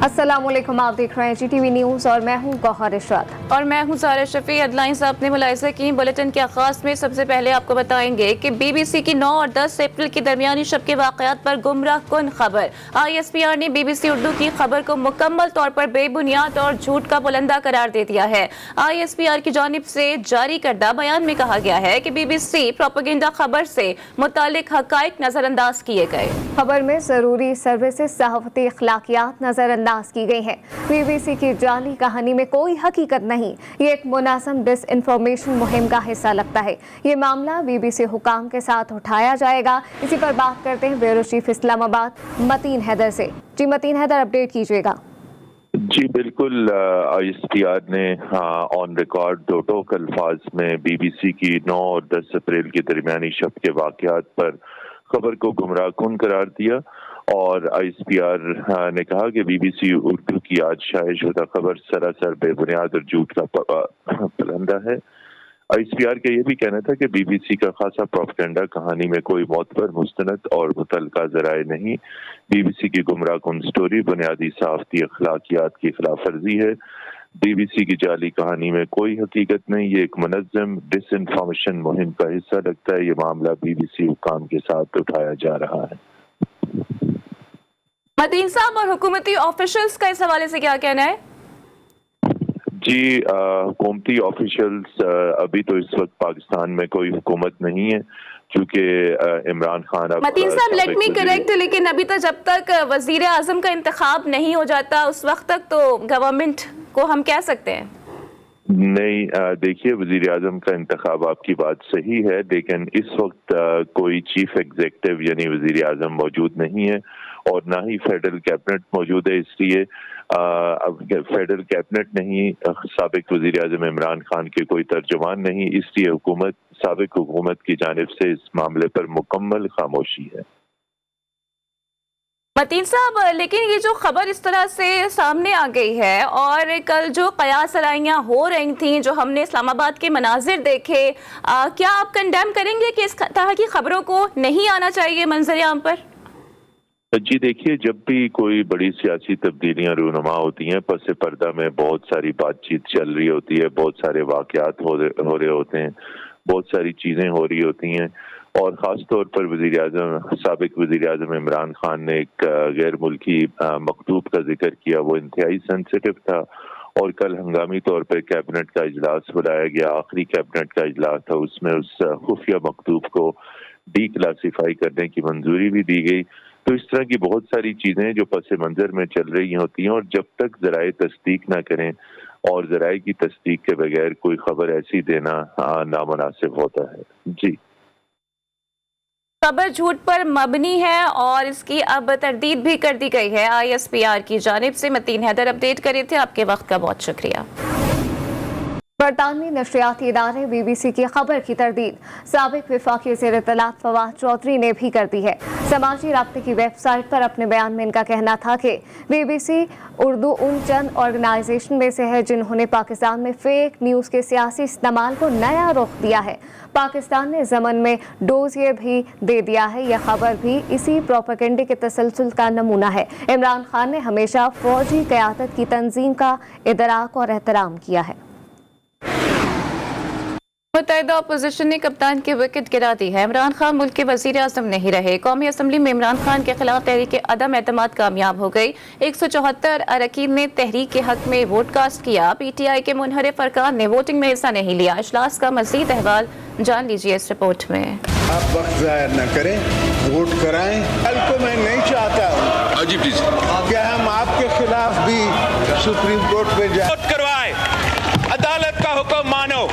अस्सलाम वालेकुम, आप देख रहे हैं GTV न्यूज़ और मैं हूं गौहर इशरत और मैं हूं सारा शफी। हेडलाइन साहब ने मुलाहिजा की। बुलेटिन के आगाज में सबसे पहले आपको बताएंगे कि BBC की 9 और 10 अप्रैल की दरमियानी शब के वाक़यात पर गुमराह कुन खबर। ISPR ने BBC उर्दू की खबर को मुकम्मल तौर पर बेबुनियाद और झूठ का बुलंदा करार दे दिया है। ISPR की जानिब से जारी करदा बयान में कहा गया है कि BBC प्रोपेगेंडा खबर से मुतालिक हकाइक नजरअंदाज किए गए। खबर में जरूरी सर्विसेज सहाफती अखलाकियात नजरअंदाज की गई है। BBC की जाली कहानी में कोई हकीकत नहीं, ये एक मुनाज़म डिसइंफॉर्मेशन मुहिम का हिस्सा लगता है। ये मामला BBC हुकाम के साथ उठाया जाएगा। इसी पर बात करते हैं ब्यूरो चीफ इस्लामाबाद मतीन हैदर से। जी मतीन हैदर, अपडेट कीजिएगा। जी बिल्कुल, ISPR ने ऑन रिकॉर्ड दो टोक अल्फाज में BBC की 9 और 10 अप्रैल की दरमियानी शब के वाक़यात पर खबर को गुमराह कुन करार दिया और ISPR ने कहा कि BBC उर्दू की आज शाये शुदा खबर सरासर बेबुनियाद और झूठ का बुलंदा है। ISPR का यह भी कहना था कि BBC का खासा प्रोपेगेंडा कहानी में कोई मोतबर, मुस्तनद और मुतलका जराए नहीं। BBC की गुमराह कुन स्टोरी बुनियादी सहाफती अखलाकियात की खिलाफ वर्जी है। BBC की जाली कहानी में कोई हकीकत नहीं, ये एक मुनज़्ज़म डिसइंफॉर्मेशन मुहिम का हिस्सा लगता है। ये मामला BBC हुकाम के साथ उठाया जा रहा है। मतीन साहब, और हुकूमती ऑफिशियल्स का इस हवाले से क्या कहना है? जी, हुकूमती ऑफिशियल्स अभी तो इस वक्त पाकिस्तान में कोई हुकूमत नहीं है, चूँकि इमरान खान मतीन साहब लेट मी करेक्ट, लेकिन अभी तो जब तक वजीर आजम का इंतखाब नहीं हो जाता उस वक्त तक तो गवर्नमेंट को हम कह सकते हैं नहीं। देखिए, वजीर आजम का इंतखाब आपकी बात सही है, लेकिन इस वक्त कोई चीफ एग्जीक्यूटिव यानी वजीर आजम मौजूद नहीं है और ना ही फेडरल कैबिनेट मौजूद है। इसलिए अब फेडरल कैबिनेट नहीं, साबिक वजीर आजम इमरान खान के कोई तर्जुमान नहीं, इसलिए हुकूमत, साबिक हुकूमत की जानिब से इस मामले पर मुकम्मल खामोशी है। मतीन साहब, लेकिन ये जो खबर इस तरह से सामने आ गई है और कल जो कयास सराइयाँ हो रही थी, जो हमने इस्लामाबाद के मनाजिर देखे, क्या आप कंडेम करेंगे कि इस तरह की खबरों को नहीं आना चाहिए मंजर आम पर? जी देखिए, जब भी कोई बड़ी सियासी तब्दीलियां रूनुमा होती हैं, पस पर्दा में बहुत सारी बातचीत चल रही होती है, बहुत सारे वाकयात हो रहे होते हैं, बहुत सारी चीज़ें हो रही होती हैं और ख़ास तौर पर वज़ीर आज़म, साबिक वज़ीर आज़म इमरान खान ने एक गैर मुल्की मकतूब का जिक्र किया। वो इंतहाई सेंसिटिव था और कल हंगामी तौर पर कैबिनेट का इजलास बुलाया गया, आखिरी कैबिनेट का इजलास था, उसमें उस खुफिया मकतूब को डी क्लासीफाई करने की मंजूरी भी दी गई। तो इस तरह की बहुत सारी चीज़ें जो पस मंज़र में चल रही होती हैं और जब तक ज़राए तस्दीक ना करें और ज़राए की तस्दीक के बगैर कोई खबर ऐसी देना नामुनासिब होता है। जी, खबर झूठ पर मबनी है और इसकी अब तरदीद भी कर दी गई है ISPR की जानिब से। मतीन हैदर अपडेट करे थे, आपके वक्त का बहुत शुक्रिया। बरतानवी नशरियाती इदारे BBC की खबर की तरदीद साबिक वफाकी वज़ीर इत्तलात फवाद चौधरी ने भी कर दी है। समाजी राब्ते की वेबसाइट पर अपने बयान में इनका कहना था कि BBC उर्दू उन चंद ऑर्गेनाइजेशन में से है जिन्होंने पाकिस्तान में फेक न्यूज़ के सियासी इस्तेमाल को नया रुख दिया है। पाकिस्तान ने ज़मन में डोज़िए भी दे दिया है। यह खबर भी इसी प्रोपेगेंडे के तसलसल का नमूना है। इमरान खान ने हमेशा फौजी क़यादत की तंजीम का इदराक और एहतराम किया है। मुत्तहिदा अपोजिशन ने कप्तान की विकेट गिरा दी है। इमरान खान मुल्क के वजीर आज़म नहीं रहे। कौमी असम्बली में इमरान खान के खिलाफ तहरीक अदम एतमाद कामयाब हो गई। 174 अरकान ने तहरीक के हक में वोट कास्ट किया। PTI के मुनहरिफ अरकान ने वोटिंग में हिस्सा नहीं लिया। इजलास का मज़ीद अहवाल जान लीजिए इस रिपोर्ट में। आप वक्त ज़ाया न करें, वोट कराएं। कल को मैं नहीं चाहता क्या हम आपके खिलाफ भी सुप्रीम कोर्ट में जाए। वोट करवाएं, अदालत का हुक्म मानो।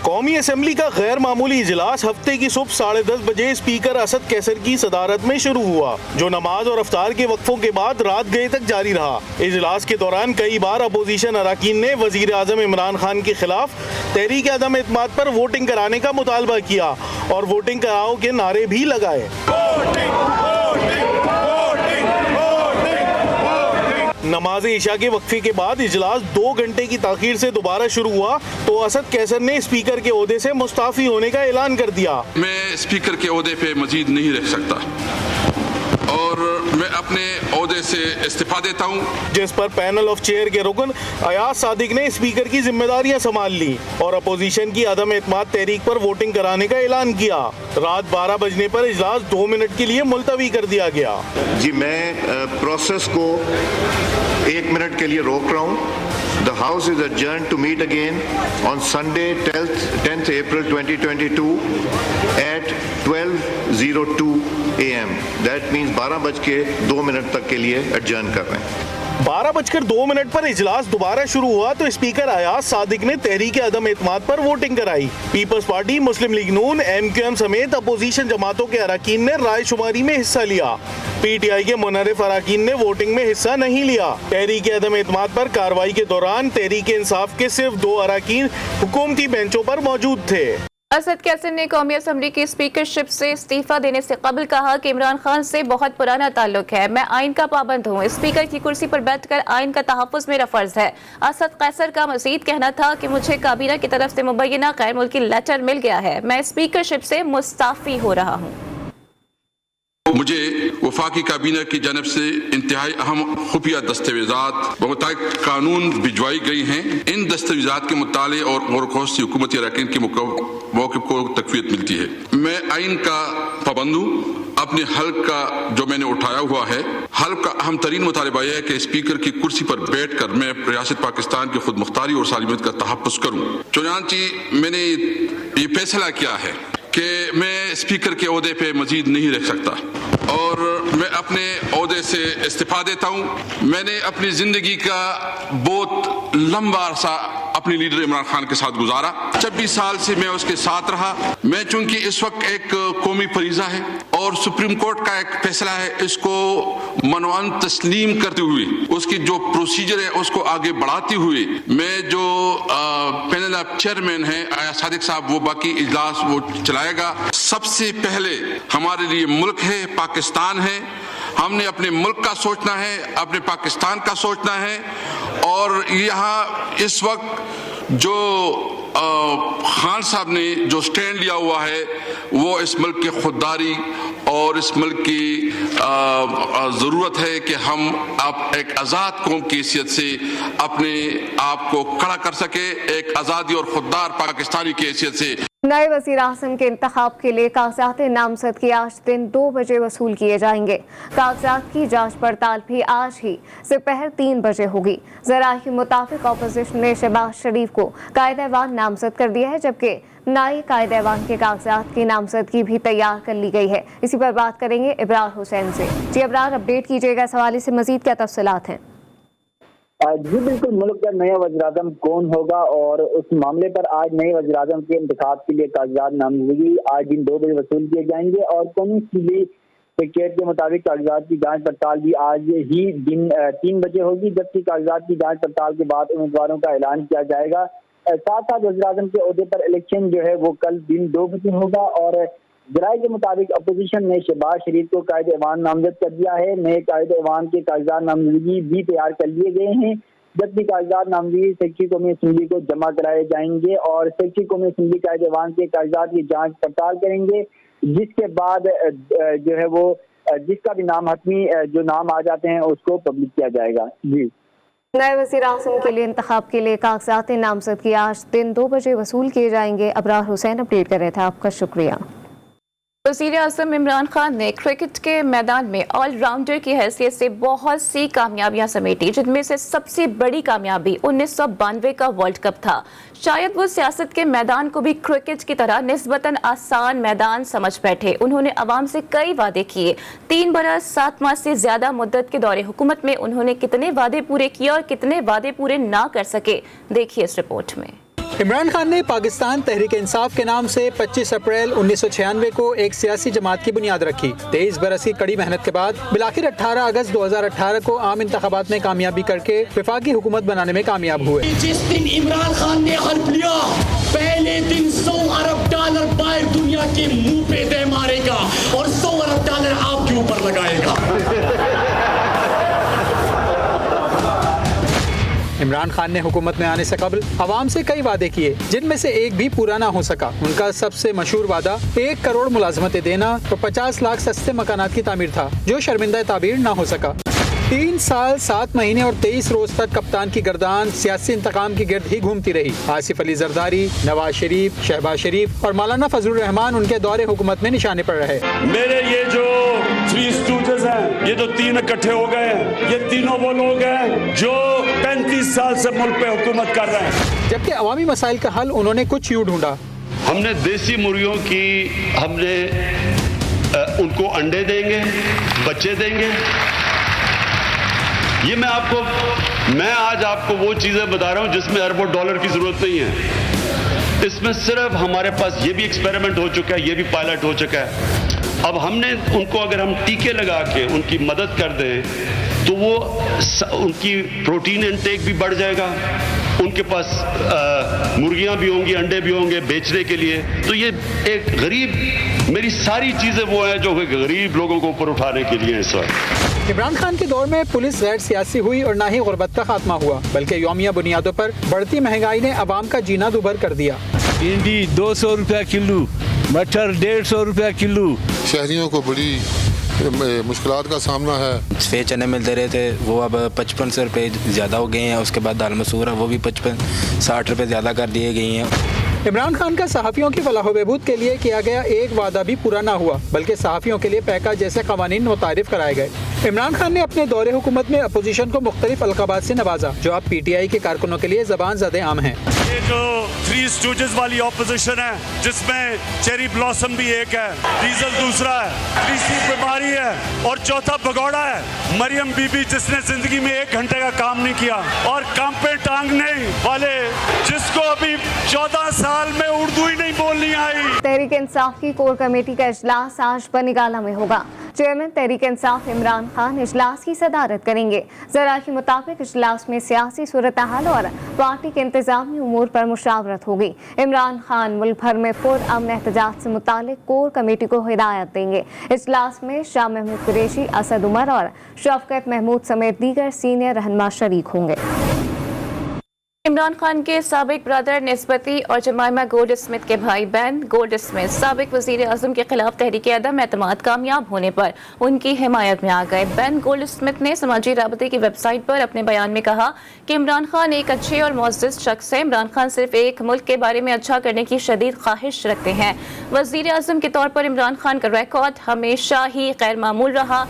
कौमी असम्बली का गैर मामूली इजलास हफ्ते की सुबह 10:30 बजे स्पीकर असद कैसर की सदारत में शुरू हुआ, जो नमाज और अफ्तार के वक्फों के बाद रात गए तक जारी रहा। इजलास के दौरान कई बार अपोजिशन अरकान ने वजीर आजम इमरान खान के खिलाफ तहरीक अदम एतमाद पर वोटिंग कराने का मुतालबा किया और वोटिंग कराओ के नारे भी लगाए। नमाज इशा के वक्फे के बाद इजलास 2 घंटे की ताखीर से दोबारा शुरू हुआ तो असद कैसर ने स्पीकर के ओहदे से मुस्ताफी होने का ऐलान कर दिया। मैं स्पीकर के ओहदे पे मजीद नहीं रह सकता और मैं अपने ओहदे से इस्तीफा देता हूँ। जिस पर पैनल ऑफ चेयर के रुकन अयाज सादिक ने स्पीकर की जिम्मेदारियां संभाल ली और अपोजिशन की अदम एतमाद तहरीक पर वोटिंग कराने का ऐलान किया। रात 12 बजने पर इजलास 2 मिनट के लिए मुलतवी कर दिया गया। जी मैं प्रोसेस को 1 मिनट के लिए रोक रहा हूँ। The House is adjourned to meet again on Sunday 10th April 2022 at 12:02 AM. That means 12:02 तक के लिए adjourn कर रहे हैं। 12:02 पर इजलास दोबारा शुरू हुआ तो स्पीकर अयाज सादिक ने तहरीक अदम एतमाद पर वोटिंग कराई। पीपल्स पार्टी, मुस्लिम लीग नून, MQM समेत अपोजिशन जमातों के अरकान ने राय शुमारी में हिस्सा लिया। PTI के मुनर्रिफ अरकान ने वोटिंग में हिस्सा नहीं लिया। तहरीक अदम एतमाद पर कार्रवाई के दौरान तहरीक इंसाफ के सिर्फ 2 अरकान हुकूमती बेंचों पर मौजूद थे। असद कैसर ने कौमी असम्बली की स्पीकरशिप से इस्तीफा देने से कबल कहा कि इमरान खान से बहुत पुराना ताल्लुक है, मैं आइन का पाबंद हूँ, स्पीकर की कुर्सी पर बैठकर आइन का तहफ़्फ़ुज़ मेरा फ़र्ज है। असद कैसर का मज़ीद कहना था कि मुझे काबीना की तरफ से मुबैना गैर मुल्की लेटर मिल गया है, मैं स्पीकरशिप से मुस्ताफ़ी हो रहा हूँ। मुझे वफाकी काबीना की जानब से इंतहाई अहम खुफिया दस्तावेजात बमुताबिक कानून भिजवाई गई हैं। इन दस्तावेजात के मुताले और गौरखोश से हुकूमती अरकान के मौक़िफ़ को तक़वियत मिलती है। मैं आइन का पाबंद हूँ। अपने हल्क का जो मैंने उठाया हुआ है, हल्क का अहम तरीन मुतालबा यह है कि स्पीकर की कुर्सी पर बैठ कर मैं रियासत पाकिस्तान की खुद मुख्तारी और सालिमियत का तहफ़्फ़ुज़ करूँ। चुनांचे मैंने ये फैसला किया है कि मैं स्पीकर के ओहदे पे मजीद नहीं रह सकता और मैं अपने ओहदे से इस्तीफा देता हूँ। मैंने अपनी ज़िंदगी का बहुत लंबा अरसा अपने लीडर इमरान खान के साथ गुजारा। 26 साल से मैं उसके साथ रहा। मैं चूंकि इस वक्त एक कौमी फरीज़ा है और सुप्रीम कोर्ट का एक फैसला है, इसको मनोअन तस्लीम करते हुए उसकी जो प्रोसीजर है उसको आगे बढ़ाते हुए मैं जो पैनल ऑफ चेयरमैन है अयाज सादिक साहब, वो बाकी इजलास वो चलाएगा। सबसे पहले हमारे लिए मुल्क है, पाकिस्तान है। हमने अपने मुल्क का सोचना है, अपने पाकिस्तान का सोचना है और यहाँ इस वक्त जो खान साहब ने जो स्टैंड लिया हुआ है वो इस मुल्क की खुददारी और इस मुल्क की ज़रूरत है कि हम अब एक आज़ाद कौम की हैसियत से अपने आप को खड़ा कर सके, एक आज़ादी और खुददार पाकिस्तानी की हैसियत से। नए वज़ीर आज़म के इंतखाब के लिए कागजात नामजद की आज दिन 2 बजे वसूल किए जाएंगे। कागजात की जांच पड़ताल भी आज ही दोपहर 3 बजे होगी। ज़राए के मुताबिक अपोजिशन ने शहबाज शरीफ को कायदे-ए-वान नामजद कर दिया है, जबकि नए कायदे-ए-वान के कागजात की नामजदगी भी तैयार कर ली गई है। इसी पर बात करेंगे इब्रार हुसैन से। जी इब्रार, अपडेट कीजिएगा, इस हवाले से मजीद क्या तफसीलात हैं? जी बिल्कुल, मुल्क का नया वज़ीर-ए-आज़म कौन होगा और उस मामले पर आज नए वज़ीर-ए-आज़म के इंतखाब के लिए कागजात नामजदगी आज दिन 2 बजे वसूल किए जाएंगे और कौमी असम्बली सेक्रेटरीट के मुताबिक कागजात की जांच पड़ताल भी आज ही दिन 3 बजे होगी, जबकि कागजात की जांच पड़ताल के बाद उम्मीदवारों का ऐलान किया जाएगा। साथ साथ वज़ीर-ए-आज़म के ओहदे पर इलेक्शन जो है वो कल दिन 2 बजे होगा और ज़राए के मुताबिक अपोजिशन ने शहबाज शरीफ को कायदे-ए-वान नामजद कर दिया है। नए कायदे-ए-वान के कागजात नामजदगी भी तैयार कर लिए गए हैं, जबकि कागजात नामजदगी सेक्रेटरी कौमी असम्बली को जमा कराए जाएंगे और सेक्रेटरी कौमी असम्बली कायदे-ए-वान के कागजात की जांच पड़ताल करेंगे, जिसके बाद जो है वो जिसका भी नाम हतमी जो नाम आ जाते हैं उसको पब्लिक किया जाएगा। जी, नए वज़ीर आज़म के लिए इंतखाब के लिए कागजात नामजदगी आज दिन 2 बजे वसूल किए जाएंगे। अबरार हुसैन अपडेट कर रहे थे, आपका शुक्रिया। वज़ीर आज़म इमरान खान ने क्रिकेट के मैदान में ऑलराउंडर की हैसियत से बहुत सी कामयाबियां समेटी, जिनमें से सबसे बड़ी कामयाबी 1992 का वर्ल्ड कप था। शायद वो सियासत के मैदान को भी क्रिकेट की तरह निस्बतन आसान मैदान समझ बैठे। उन्होंने अवाम से कई वादे किए। 3 बरस 7 माह से ज्यादा मुद्दत के दौरे हुकूमत में उन्होंने कितने वादे पूरे किए और कितने वादे पूरे ना कर सके, देखिए इस रिपोर्ट में। इमरान खान ने पाकिस्तान तहरीक इंसाफ के नाम से 25 अप्रैल 1996 को एक सियासी जमात की बुनियाद रखी। 23 बरस की कड़ी मेहनत के बाद बिलाखिर 18 अगस्त 2018 को आम इंतखाबात में कामयाबी करके वफाकी हुकूमत बनाने में कामयाब हुए। जिस दिन इमरान खान ने हल्फ लिया, पहले दिन $100 अरब बाहर दुनिया के मुंह पे दे मारेगा और $100 अरब आपके ऊपर लगाएगा। इमरान खान ने हुकूमत में आने से कबल आवाम से कई वादे किए, जिनमें से एक भी पूरा ना हो सका। उनका सबसे मशहूर वादा 1 करोड़ मुलाजमतें देना और 50 लाख सस्ते मकानात की तामीर था, जो शर्मिंदा ताबीर ना हो सका। 3 साल 7 महीने और 23 रोज तक कप्तान की गर्दान सियासी इंतकाम की गिर्द ही घूमती रही। आसिफ अली जरदारी, नवाज शरीफ, शहबाज शरीफ और मौलाना फजलुर रहमान उनके दौरे हुकूमत में निशाने पर रहे। मेरे ये जो 3 स्टूडेंट्स हैं, ये जो 3 इकट्ठे हो गए हैं, ये तीनों वो लोग हैं जो 35 साल से मुल्क पे हुकूमत कर रहे हैं। जबकि अवामी मसाइल का हल उन्होंने कुछ यूं ढूंढा। हमने देसी मुर्गियों की उनको अंडे देंगे, बच्चे देंगे। ये मैं आज आपको वो चीजें बता रहा हूं जिसमें अरबों डॉलर की जरूरत नहीं है। इसमें सिर्फ हमारे पास ये भी एक्सपेरिमेंट हो चुका है, ये भी पायलट हो चुका है। अब हमने उनको अगर हम टीके लगा के उनकी मदद कर दें तो वो उनकी प्रोटीन इंटेक भी बढ़ जाएगा, उनके पास मुर्गियां भी होंगी, अंडे भी होंगे बेचने के लिए। तो ये एक गरीब, मेरी सारी चीजें वो हैं जो गरीब लोगों को ऊपर उठाने के लिए हैं इस वक्त। इमरान खान के दौर में पुलिस गैर सियासी हुई और ना ही गुर्बत का खात्मा हुआ, बल्कि यौमिया बुनियादों पर बढ़ती महंगाई ने आवाम का जीना दुभर कर दिया। भिंडी 200 रुपया किलो, मटर 150 रुपया किलो। शहरियों को बड़ी मुश्किलात का सामना है। सफ़ेद चने मिलते रहे थे, वो अब 55 रुपये ज़्यादा हो गए हैं। उसके बाद दाल मसूर है, वो भी 55-60 रुपये ज़्यादा कर दिए गई हैं। इमरान खान का सहाफ़ियों की फलाह बहबूद के लिए किया गया एक वादा भी पूरा ना हुआ, बल्कि सहाफ़ियों के लिए पैका जैसे कवानीन मुतारिफ कराए गए। इमरान खान ने अपने दौरे हुकूमत में अपोजिशन को मुख्तलिफ अलकाबात से नवाजा, जो अब PTI के कारकुनों के लिए ज़बान ज़दे आम हैं। ये जो 3 स्टूडेंट्स वाली ऑपोजिशन है, जिसमें चेरी ब्लॉसम भी एक है, डीजल दूसरा है, तीसरी बीमारी है और चौथा भगौड़ा है, मरियम बीबी जिसने जिंदगी में 1 घंटे का काम नहीं किया, और काम पे टांगने वाले जिसको अभी 14 साल में उर्दू ही नहीं बोलनी आई। तहरीक इंसाफ की कोर कमेटी का इजलास आज बनिगाला में होगा। चेयरमैन तहरीक इंसाफ इमरान खान इजलास की सदारत करेंगे। ज़रा के मुताबिक इजलास में सियासी सूरत हाल और पार्टी के इंतजामी उमूर पर मुशावरत होगी। इमरान खान मुल्क भर में पुरअमन एहतजाज से मुतालिक कोर कमेटी को हिदायत देंगे। इजलास में शाह महमूद कुरैशी, असद उमर और शफकत महमूद समेत दीगर सीनियर रहनुमा शरीक होंगे। इमरान खान के साबिक ब्रदर निस्बती और जमाइमा गोल्ड स्मिथ के भाई बहन गोल्ड स्मिथ साबिक वजीर आजम के खिलाफ तहरीक अदम एतमाद कामयाब होने पर उनकी हिमायत में आ गए। बेन गोल्ड स्मिथ ने समाजी राबते की वेबसाइट पर अपने बयान में कहा कि इमरान खान एक अच्छे और मुअज़्ज़ज़ शख्स है। इमरान खान सिर्फ एक मुल्क के बारे में अच्छा करने की शदीद ख्वाहिश रखते हैं। वजीर आजम के तौर पर इमरान खान का रिकॉर्ड हमेशा ही गैर मामूल रहा।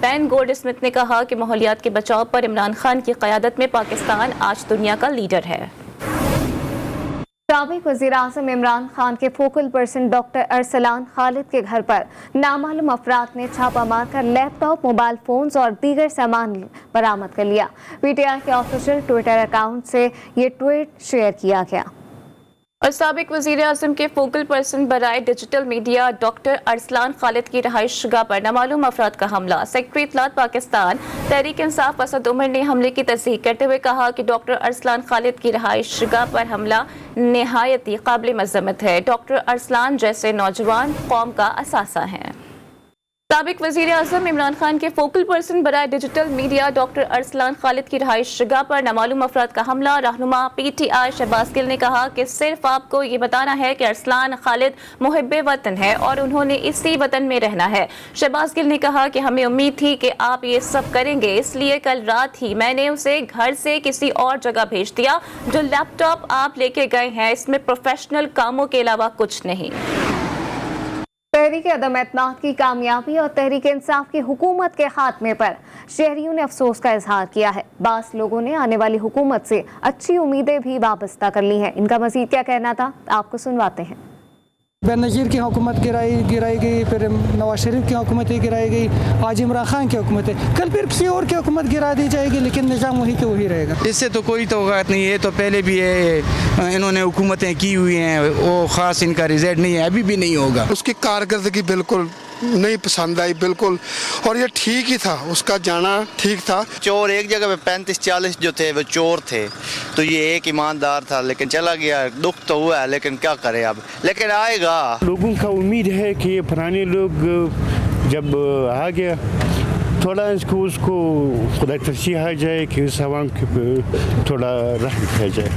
बेन गोल्ड स्मिथ ने कहा कि माहौलियात के बचाव पर इमरान खान की क़यादत में पाकिस्तान आज दुनिया का लीडर है। साबिक वज़ीर-ए-आज़म इमरान खान के focal person doctor Arsalan Khalid के घर पर नामालूम अफराद ने छापा मारकर लैपटॉप, मोबाइल फोन्स और दीगर सामान बरामद कर लिया। PTI के ऑफिशियल ट्विटर अकाउंट से ये ट्वीट शेयर किया गया। और साबिक वज़ीर आज़म के फोकल पर्सन बराए digital media doctor Arsalan Khalid की रहायशगाह पर नामालूम अफराद का हमला। सेक्रेटरी इत्तलात पाकिस्तान तहरीक इंसाफ असद उमर ने हमले की तस्दीक करते हुए कहा कि डॉक्टर अरसलान खालिद की रहायशगाह पर हमला निहायत ही काबिल मज़म्मत है। डॉक्टर अरसलान जैसे नौजवान कौम का असासा हैं। साबिक वज़ीर आज़म इमरान खान के फोकल पर्सन बराए digital media doctor Arsalan Khalid की रहायशगाह पर नामालूम अफराद का हमला। रहनुमा PTI शहबाज गिल ने कहा कि सिर्फ आपको ये बताना है कि अरसलान खालिद मुहिब्बे वतन है और उन्होंने इसी वतन में रहना है। शहबाज गिल ने कहा कि हमें उम्मीद थी कि आप ये सब करेंगे, इसलिए कल रात ही मैंने उसे घर से किसी और जगह भेज दिया। जो लैपटॉप आप लेके गए हैं इसमें प्रोफेशनल कामों के अलावा कुछ नहीं। तहरीक अदम एतमाद की कामयाबी और तहरीक इंसाफ की हुकूमत के खात्मे पर शहरियों ने अफसोस का इजहार किया है। बास लोगों ने आने वाली हुकूमत से अच्छी उम्मीदें भी वाबस्ता कर ली हैं। इनका मजीद क्या कहना था, आपको सुनवाते हैं। बेनज़ीर की हुकूमत गिराई गई, फिर नवाज शरीफ की हुकूमत गिराई गई, आज इमरान खान की हुकूमत है, कल फिर किसी और की हुकूमत गिरा दी जाएगी, लेकिन निज़ाम वही के वही रहेगा। इससे तो कोई तौक़ात नहीं है। तो पहले भी इन्होंने हुकूमतें की हुई हैं, वो ख़ास इनका रिजल्ट नहीं है, अभी भी नहीं होगा। उसकी कारकर्दगी बिल्कुल नहीं पसंद आई, बिल्कुल, और ये ठीक ही था, उसका जाना ठीक था। चोर एक जगह पे 35-40 जो थे वो चोर थे, तो ये एक ईमानदार था, लेकिन चला गया। दुख तो हुआ है, लेकिन क्या करे अब, लेकिन आएगा। लोगों का उम्मीद है कि ये पुराने लोग जब आ गया थोड़ा उसको खुदा तरसी आ जाए कि उस आवाम के थोड़ा रहम किया जाए।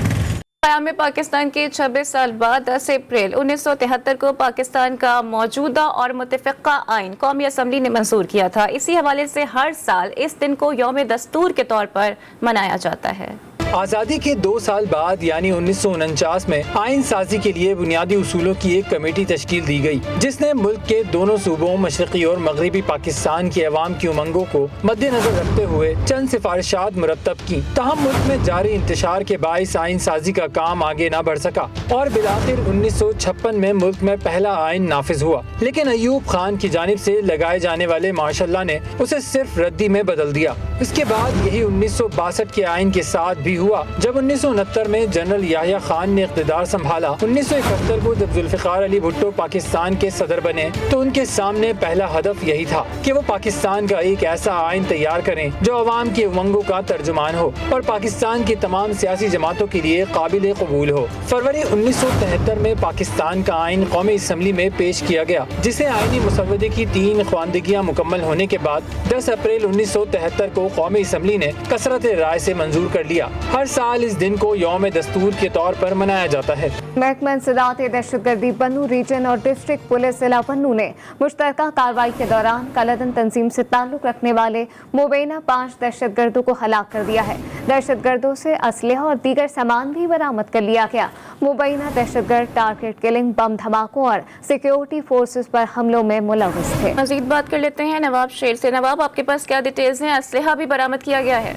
क़याम पाकिस्तान के 26 साल बाद 10 अप्रैल 1973 को पाकिस्तान का मौजूदा और मुतफ़िक़ा आइन कौमी असम्बली ने मंजूर किया था। इसी हवाले से हर साल इस दिन को यौम दस्तूर के तौर पर मनाया जाता है। आज़ादी के 2 साल बाद यानी 1949 में आइन साजी के लिए बुनियादी उसूलों की एक कमेटी तश्कील दी गई, जिसने मुल्क के दोनों सूबों मशरक़ी और मगरबी पाकिस्तान की अवाम की उमंगों को मद्देनजर रखते हुए चंद सिफारिशात मुरतब की। ताहम मुल्क में जारी इंतशार के बाइस आइन साजी का काम आगे न बढ़ सका और बिलाखिर 1956 में मुल्क में पहला आइन नाफिज हुआ, लेकिन अयूब खान की जानिब से लगाए जाने वाले मार्शल ने उसे सिर्फ रद्दी में बदल दिया। इसके बाद यही 1962 के आइन के साथ भी हुआ, जब 1969 में जनरल याहिया खान ने इक़्तिदार संभाला। 1971 को जब जुल्फ़िकार अली भुट्टो पाकिस्तान के सदर बने तो उनके सामने पहला हदफ यही था कि वो पाकिस्तान का एक ऐसा आइन तैयार करें जो अवाम की उमंगों का तर्जुमान हो और पाकिस्तान की तमाम सियासी जमातों के लिए काबिल कबूल हो। फरवरी 1973 में पाकिस्तान का आइन कौमी असम्बली में पेश किया गया, जिसे आइनी मुसवदे की 3 ख्वानदगियाँ मुकम्मल होने के बाद 10 अप्रैल 1973 को कौमी असम्बली ने कसरत राय से मंजूर कर लिया। हर साल इस दिन को यौम दस्तूर के तौर पर मनाया जाता है। महकमा इंसदाद दहशतगर्दी बन्नू रीजन और डिस्ट्रिक्ट पुलिस जिला बन्नू ने मुश्तरका कार्रवाई के दौरान कालाधन तंजीम से ताल्लुक रखने वाले मुबैना 5 दहशतगर्दों को हलाक कर दिया है। दहशतगर्दों से असलहा और दीगर सामान भी बरामद कर लिया गया। मुबैना दहशतगर्द टारगेट किलिंग, बम धमाकों और सिक्योरिटी फोर्सेस पर हमलों में मुलव्वस थे। मजीद बात कर लेते हैं नवाब शेर से। नवाब, आपके पास क्या डिटेल्स हैं? असलहा भी बरामद किया गया है?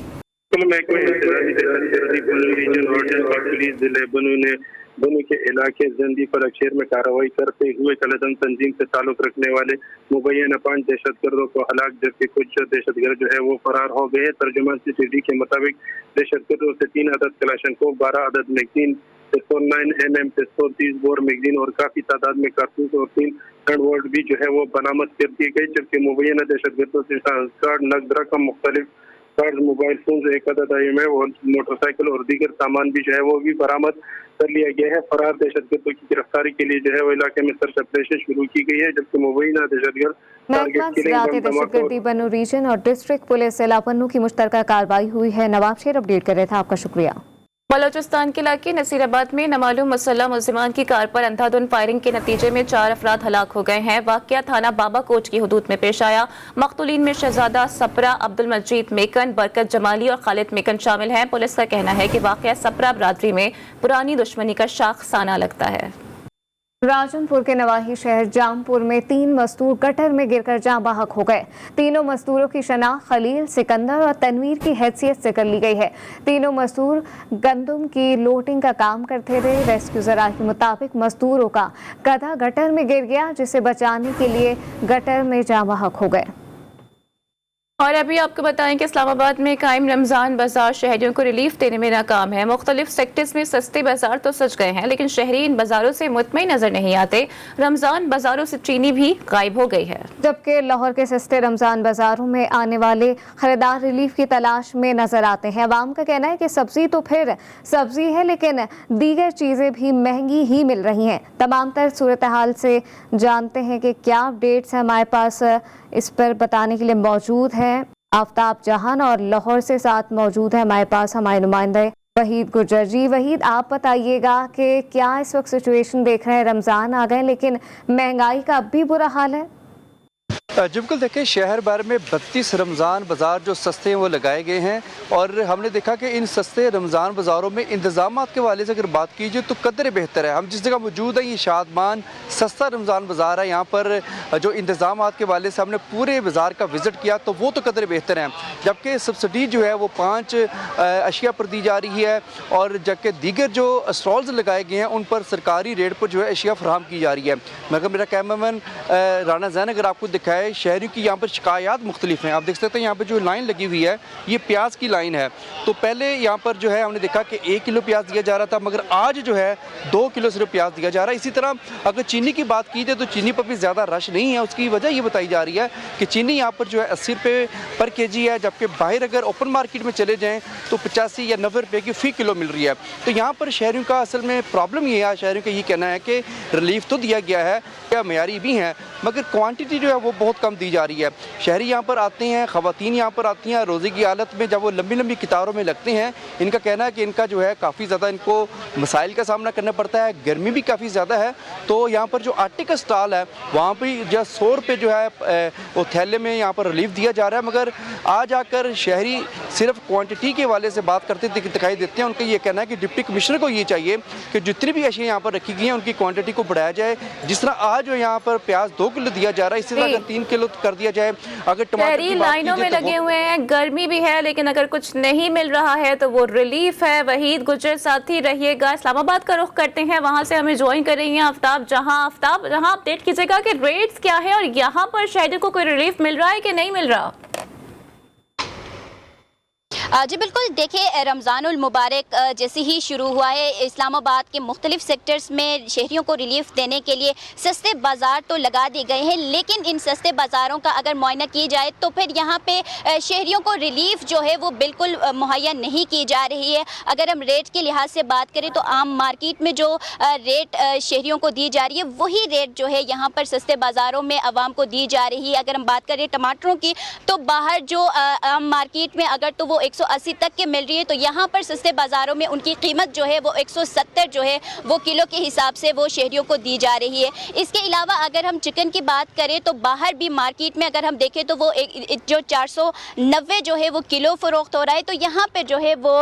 बन्नू के इलाके जंदी पर अक्षर में कार्रवाई करते हुए कालाधन तंजीम से ताल्लुक रखने वाले मुबैना 5 दहशतगर्दों को हलाक, जबकि कुछ दहशतगर्द जो है वो फरार हो गए। तर्जुमान CCTV के मुताबिक दहशतगर्दों से 3 अदद कलाशनकोव, 12 अदद मैगजीन, 9 mm, 30 बोर मैगजीन और काफी तादाद में कारतूस और 3 हैंडवर्ड भी जो है वो बरामद कर दिए गए। जबकि मुबैना दहशतगर्दों से कार्ड, नकद रकम, मुख्तलिफ कार्ड, मोबाइल फोन, 1 अदद IMF और मोटरसाइकिल और दीगर सामान भी जो है वो भी बरामद कर लिया गया है। फरार दहशतगर्दों की गिरफ्तारी के लिए जो है वो इलाके में सर्च ऑपरेशन शुरू की गई है, जबकि मुबैना दहशतगर्दी बन्नू रीजन और डिस्ट्रिक्ट पुलिस जिला बन्नू की मुश्तरका कार्रवाई हुई है। नवाब शेर अपडेट कर रहे थे, आपका शुक्रिया। बलोचिस्तान के इलाके नसीराबाद में नामालूम मुसल्लह मुल्जिमान की कार पर अंधाधुंध फायरिंग के नतीजे में 4 अफराद हलाक हो गए हैं। वाक़या थाना बाबा कोच की हुदूद में पेश आया। मक़तूलीन में शहजादा सपरा, अब्दुल मजीद मेकन, बरकत जमाली और खालिद मेकन शामिल हैं। पुलिस का कहना है कि वाक़या सपरा बरादरी में पुरानी दुश्मनी का शाखसाना लगता है। राजनपुर के नवाही शहर जामपुर में 3 मजदूर गटर में गिरकर जाँ बहक हो गए। तीनों मजदूरों की शनाख्त खलील, सिकंदर और तनवीर की हैसियत से कर ली गई है। तीनों मजदूर गंदम की लोडिंग का काम करते थे। रेस्क्यू ज़राए के मुताबिक मजदूरों का गधा गटर में गिर गया, जिसे बचाने के लिए गटर में जाँ बहक हो गए। और अभी आपको बताएं कि इस्लामाबाद में कायम रमज़ान बाजार शहरियों को रिलीफ देने में नाकाम है। मुख्तलिफ सेक्टर्स में सस्ते बाजार तो सज गए हैं, लेकिन शहरी इन बाजारों से मुतमईन नजर नहीं आते। रमज़ान बाजारों से चीनी भी गायब हो गई है, जबकि लाहौर के सस्ते रमज़ान बाजारों में आने वाले खरीदार रिलीफ की तलाश में नजर आते हैं। अवाम का कहना है कि सब्जी तो फिर सब्जी है, लेकिन दीगर चीज़ें भी महंगी ही मिल रही हैं। तमाम तर सूरत हाल से जानते हैं कि क्या अपडेट्स हैं हमारे पास, इस पर बताने के लिए मौजूद हैं आफ्ताब जहान और लाहौर से साथ मौजूद है हमारे पास हमारे नुमाइंदे वहीद गुर्जर। जी वहीद, आप बताइएगा कि क्या इस वक्त सिचुएशन देख रहे हैं? रमज़ान आ गए लेकिन महंगाई का अब भी बुरा हाल है। जी बिल्कुल, देखिए शहर भर में 32 रमज़ान बाज़ार जो सस्ते हैं वो लगाए गए हैं और हमने देखा कि इन सस्ते रमज़ान बाज़ारों में इंतज़ामात के वाले से अगर बात कीजिए तो कदर बेहतर है। हम जिस जगह मौजूद हैं ये शादमान सस्ता रमज़ान बाज़ार है। यहाँ पर जो इंतज़ामात के वाले से हमने पूरे बाज़ार का विज़िट किया तो वो तो कदर बेहतर है, जबकि सब्सिडी जो है वो 5 अशिया पर दी जा रही है और जबकि दीगर जो स्टॉल्स लगाए गए हैं उन पर सरकारी रेट पर जो है अशिया फराहम की जा रही है। मगर मेरा कैमरामैन राना जैन अगर आपको दिखाए, शहरों की यहाँ पर शिकायत मुख्तलिफ हैं। आप देख सकते हैं यहाँ पर जो लाइन लगी हुई है ये प्याज की लाइन है। तो पहले यहाँ पर जो है हमने देखा कि 1 किलो प्याज दिया जा रहा था, मगर आज जो है 2 किलो सिर्फ प्याज दिया जा रहा है। इसी तरह अगर चीनी की बात की जाए तो चीनी पर भी ज़्यादा रश नहीं है। उसकी वजह ये बताई जा रही है कि चीनी यहाँ पर जो है 80 रुपये पर kg है, जबकि बाहर अगर ओपन मार्केट में चले जाएँ तो 85 या 90 रुपये की फ़ी किलो मिल रही है। तो यहाँ पर शहरों का असल में प्रॉब्लम ये है, शहरों का ये कहना है कि रिलीफ तो दिया गया है, या मयारी भी हैं, मगर क्वांटिटी जो है वो बहुत बहुत कम दी जा रही है। शहरी यहाँ पर आते हैं, ख़वातीन यहाँ पर आती हैं, रोज़े की हालत में जब वो लंबी लंबी कतारों में लगते हैं, इनका कहना है कि इनका जो है काफ़ी ज़्यादा इनको मसाइल का सामना करना पड़ता है, गर्मी भी काफ़ी ज़्यादा है। तो यहाँ पर जो आटे का स्टॉल है वहाँ पर जो 100 रुपये जो है वो थैले में यहाँ पर रिलीफ दिया जा रहा है, मगर आज आकर शहरी सिर्फ क्वांटिटी के वाले से बात करते दिखाई देते हैं। उनका ये कहना है कि डिप्टी कमिश्नर को ये चाहिए कि जितनी भी अशिया यहाँ पर रखी गई हैं उनकी क्वांटिटी को बढ़ाया जाए। जिस तरह आज जो यहाँ पर प्याज 2 किलो दिया जा रहा है, इसी तरह अगर 3 किलो कर दिया जाए। अगर टमाटर की बात लाइनों में लगे हुए हैं, गर्मी भी है, लेकिन अगर कुछ नहीं मिल रहा है तो वो रिलीफ है। वहीद गुजर साथी रहिएगा। इस्लामाबाद का रुख करते हैं, वहां से हमें ज्वाइन कर रही हैं आफ्ताब जहां अपडेट कीजिएगा कि रेट्स क्या है और यहाँ पर शहरियों को कोई रिलीफ मिल रहा है कि नहीं मिल रहा। जी बिल्कुल, देखिए रमज़ानुल मुबारक जैसे ही शुरू हुआ है, इस्लामाबाद के मुख्तलिफ सेक्टर्स में शहरियों को रिलीफ देने के लिए सस्ते बाज़ार तो लगा दिए गए हैं, लेकिन इन सस्ते बाज़ारों का अगर मुआयना की जाए तो फिर यहाँ पे शहरियों को रिलीफ जो है वो बिल्कुल मुहैया नहीं की जा रही है। अगर हम रेट के लिहाज से बात करें तो आम मार्केट में जो रेट शहरियों को दी जा रही है वही रेट जो है यहाँ पर सस्ते बाज़ारों में आवाम को दी जा रही है। अगर हम बात करें टमाटरों की तो बाहर जो आम मार्केट में अगर तो वो 180 तक के मिल रही है, तो यहाँ पर सस्ते बाज़ारों में उनकी कीमत जो है वो 170 जो है वो किलो के हिसाब से वो शहरियों को दी जा रही है। इसके अलावा अगर हम चिकन की बात करें तो बाहर भी मार्केट में अगर हम देखें तो वो जो 490 जो है वो किलो फ़रोख्त हो रहा है, तो यहाँ पर जो है वो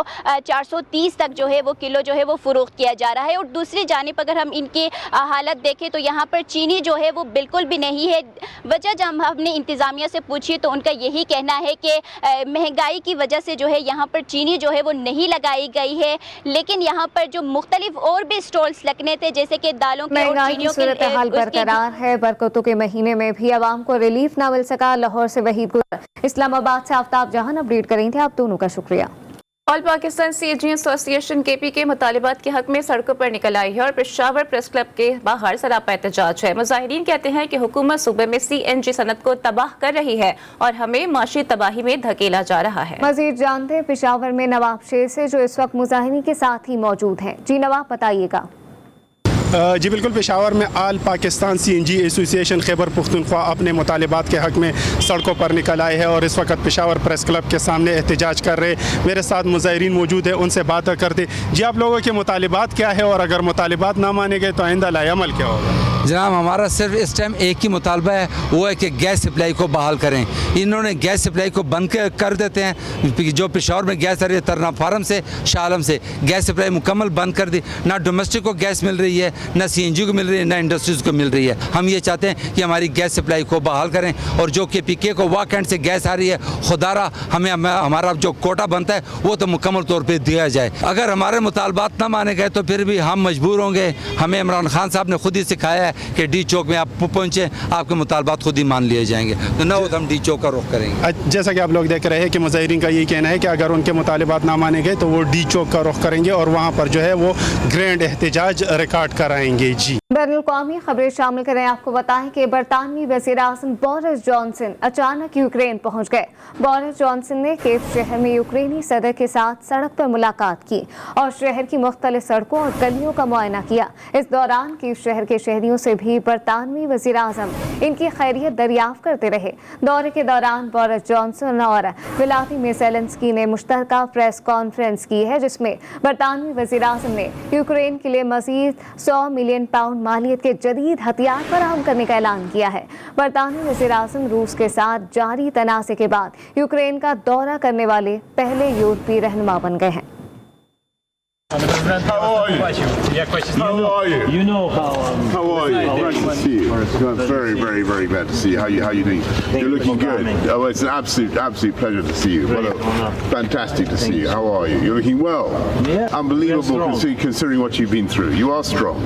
430 तक जो है वो किलो जो है वो फ़रोख्त किया जा रहा है। और दूसरी जानिब अगर हम इनकी हालत देखें तो यहाँ पर चीनी जो है वो बिल्कुल भी नहीं है। वजह जब हमने इंतज़ामिया से पूछी तो उनका यही कहना है कि महंगाई की वजह से जो है यहाँ पर चीनी जो है वो नहीं लगाई गई है, लेकिन यहाँ पर जो मुख्तलिफ और भी स्टॉल्स लगने थे जैसे कि दालों के और चीनियों के सूरत हाल बरकरार है। बरकतों के महीने में भी आवाम को रिलीफ ना मिल सका। लाहौर से वहीद गुजर, इस्लामाबाद से आफ्ताब जहां अपडेट करेंगे थे। आप दोनों का शुक्रिया। All Pakistan CAG association KP के मुतालिबात के हक में सड़कों पर निकल आई है और पेशावर प्रेस क्लब के बाहर सरापा एहतजाज है। मुजाहिरीन कहते हैं कि हुकूमत सूबे में सीएनजी सनत को तबाह कर रही है और हमें माशी तबाही में धकेला जा रहा है। मजीद जानते हैं पेशावर में नवाब शेर से जो इस वक्त मुजाहिरीन के साथ ही मौजूद हैं। जी नवाब, बताइएगा। जी बिल्कुल, पेशावर में आल पाकिस्तान सीएनजी एसोसिएशन खैबर पुख्तनख्वा अपने मुतालिबात के हक में सड़कों पर निकल आए हैं और इस वक्त पेशावर प्रेस क्लब के सामने एहतजाज कर रहे। मेरे साथ मुजाहिरीन मौजूद है, उनसे बात करते। जी, आप लोगों के मुतालिबात क्या है और अगर मुतालिबात ना माने गए तो आइंदा लाएअमल क्या होगा? जनाब, हमारा सिर्फ इस टाइम एक ही मुतालबा है, वो है कि गैस सप्लाई को बहाल करें। इन्होंने गैस सप्लाई को बंद कर देते हैं। जो पेशावर में गैस आ रही है तरना फार्म से, शाह आलम से, गैस सप्लाई मुकम्मल बंद कर दी। ना डोमेस्टिक को गैस मिल रही है, ना सीएनजी को मिल रही है, ना इंडस्ट्रीज़ को मिल रही है। हम ये चाहते हैं कि हमारी गैस सप्लाई को बहाल करें और जो KPK को वाक एंड से गैस आ रही है, खुदारा हमें हमारा जो कोटा बनता है वो तो मुकम्मल तौर पर दिया जाए। अगर हमारे मुतालबात ना माने गए तो फिर भी हम मजबूर होंगे। हमें इमरान खान साहब ने खुद ही सिखाया है कि डी चौक में आप पहुंचे, आपके मुतालबात खुद ही मान लिए जाएंगे, तो न हम डी चौक का रुख करेंगे। जैसा कि आप लोग देख रहे हैं कि मुजाहिरीन का यही कहना है कि अगर उनके मुतालिबात ना माने गए तो वो डी चौक का रुख करेंगे और वहाँ पर जो है वो ग्रैंड एहतजाज रिकॉर्ड कराएंगे। जी, बैनुल-अक़वामी खबरें शामिल करें। आपको बताएं कि बरतानवी वज़ीर-ए-आज़म बोरिस जॉनसन अचानक यूक्रेन पहुंच गए। बोरिस जॉनसन ने कीव शहर में यूक्रेनी सदर के साथ सड़क पर मुलाकात की और शहर की मुख्तलिफ सड़कों और गलियों का मुआयना किया। इस दौरान कीव शहर के शहरियों से भी बरतानवी वज़ीर-ए-आज़म इनकी खैरियत दरियाफ्त करते रहे। दौरे के दौरान बोरिस जॉनसन और व्लादिमीर ज़ेलेंस्की ने मुश्तरका प्रेस कॉन्फ्रेंस की है, जिसमें बरतानवी वज़ीर-ए-आज़म ने यूक्रेन के लिए मज़ीद 100 मिलियन पाउंड मालियत के जदीद हथियार फराहम करने का ऐलान किया है। बरतानवी वज़ीर-ए-आज़म रूस के साथ जारी तनाज़े के बाद यूक्रेन का दौरा करने वाले पहले यूरोपीय रहनुमा बन गए हैं। How are you? How are you? You know how are you? Nice to see you. Very, very, very glad to see you. How you doing? You're looking good. Oh, it's an absolute pleasure to see you. Fantastic to see you. How are you? You're looking well. Yeah. Unbelievable considering what you've been through. You are strong.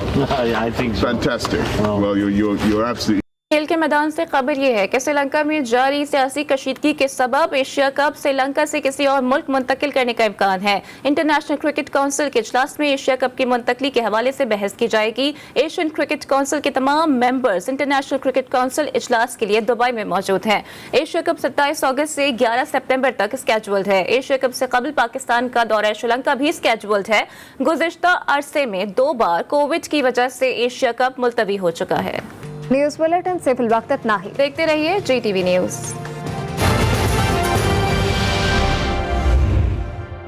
I think so. Fantastic. Well, you're absolutely. खेल के मैदान से खबर यह है कि श्रीलंका में जारी सियासी कशीदगी के सबब एशिया कप श्रीलंका से किसी और मुल्क मुंतकिल करने का इम्कान है। इंटरनेशनल क्रिकेट काउंसिल के इजलास में एशिया कप की मुंतकली के हवाले से बहस की जाएगी। एशियन क्रिकेट काउंसिल के तमाम मेंबर्स इंटरनेशनल क्रिकेट काउंसिल इजलास के लिए दुबई में मौजूद हैं। एशिया कप 27 अगस्त से 11 सितंबर तक स्केड्यूल्ड है। एशिया कप से कबल पाकिस्तान का दौरा श्रीलंका भी स्केड्यूल्ड है। गुज़िश्ता अरसे में 2 बार कोविड की वजह से एशिया कप मुलतवी हो चुका है। न्यूज़ बुलेटिन से फिल वक्त इतना ही। देखते रहिए GTV न्यूज़।